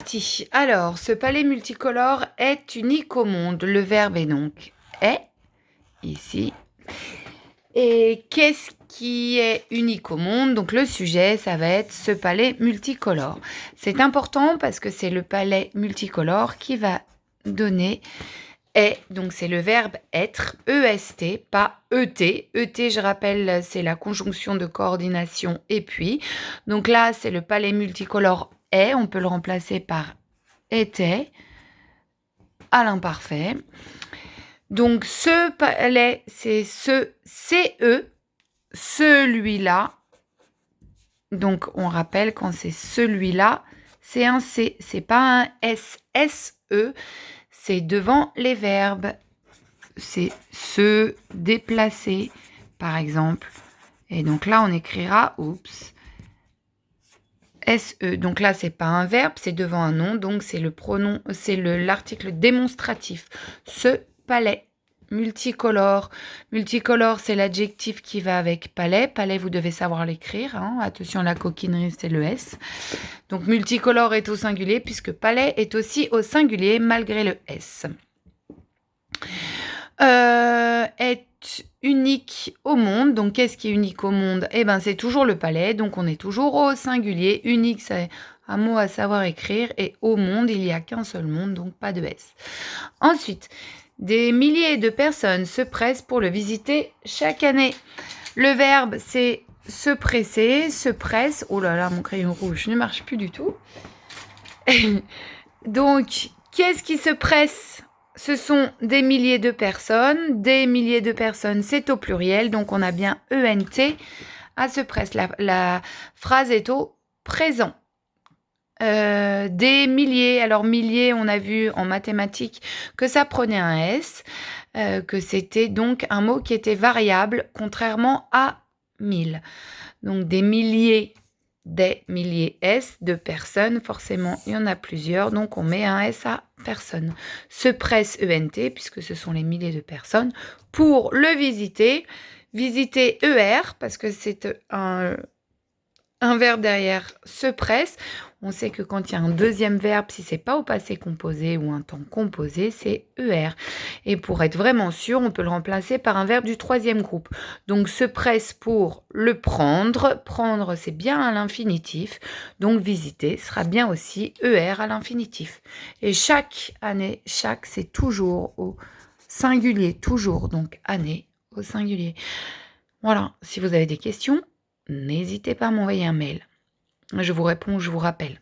parti. Alors, ce palais multicolore est unique au monde. Le verbe est donc est, ici. Et qu'est-ce qui est unique au monde? Donc, le sujet, ça va être ce palais multicolore. C'est important parce que c'est le palais multicolore qui va donner est. Donc, c'est le verbe être, EST, pas ET. ET, je rappelle, c'est la conjonction de coordination et puis. Donc là, c'est le palais multicolore est. On peut le remplacer par était à l'imparfait. Donc, ce palais, c'est ce CE, celui-là. Donc, on rappelle quand c'est celui-là, c'est un C, c'est pas un S. SE, c'est devant les verbes. C'est se déplacer, par exemple. Et donc là, on écrira, oups, SE. Donc là, c'est pas un verbe, c'est devant un nom, donc c'est le pronom, c'est l'article démonstratif. Ce palais multicolore. Multicolore, c'est l'adjectif qui va avec palais. Palais, vous devez savoir l'écrire. Hein. Attention, la coquinerie, c'est le S. Donc multicolore est au singulier, puisque palais est aussi au singulier, malgré le S. Est unique au monde. Donc, qu'est-ce qui est unique au monde? Eh bien, c'est toujours le palais. Donc, on est toujours au singulier. Unique, c'est un mot à savoir écrire. Et au monde, il n'y a qu'un seul monde, donc pas de S. Ensuite, des milliers de personnes se pressent pour le visiter chaque année. Le verbe, c'est se presser, se presse. Oh là là, mon crayon rouge ne marche plus du tout. Donc, qu'est-ce qui se presse? Ce sont des milliers de personnes. Des milliers de personnes, c'est au pluriel. Donc, on a bien ENT à se presse. La phrase est au présent. Des milliers. Alors, milliers, on a vu en mathématiques que ça prenait un S, que c'était donc un mot qui était variable, contrairement à 1000. Donc, des milliers S de personnes, forcément il y en a plusieurs, donc on met un S à personne. Se presse ENT, puisque ce sont les milliers de personnes, pour le visiter. Visiter ER, parce que c'est un verbe derrière se presse. On sait que quand il y a un deuxième verbe, si c'est pas au passé composé ou un temps composé, c'est ER. Et pour être vraiment sûr, on peut le remplacer par un verbe du troisième groupe. Donc, se presse pour le prendre. Prendre, c'est bien à l'infinitif. Donc, visiter sera bien aussi ER à l'infinitif. Et chaque année, chaque, c'est toujours au singulier. Toujours, donc année au singulier. Voilà, si vous avez des questions, n'hésitez pas à m'envoyer un mail. Je vous réponds, je vous rappelle.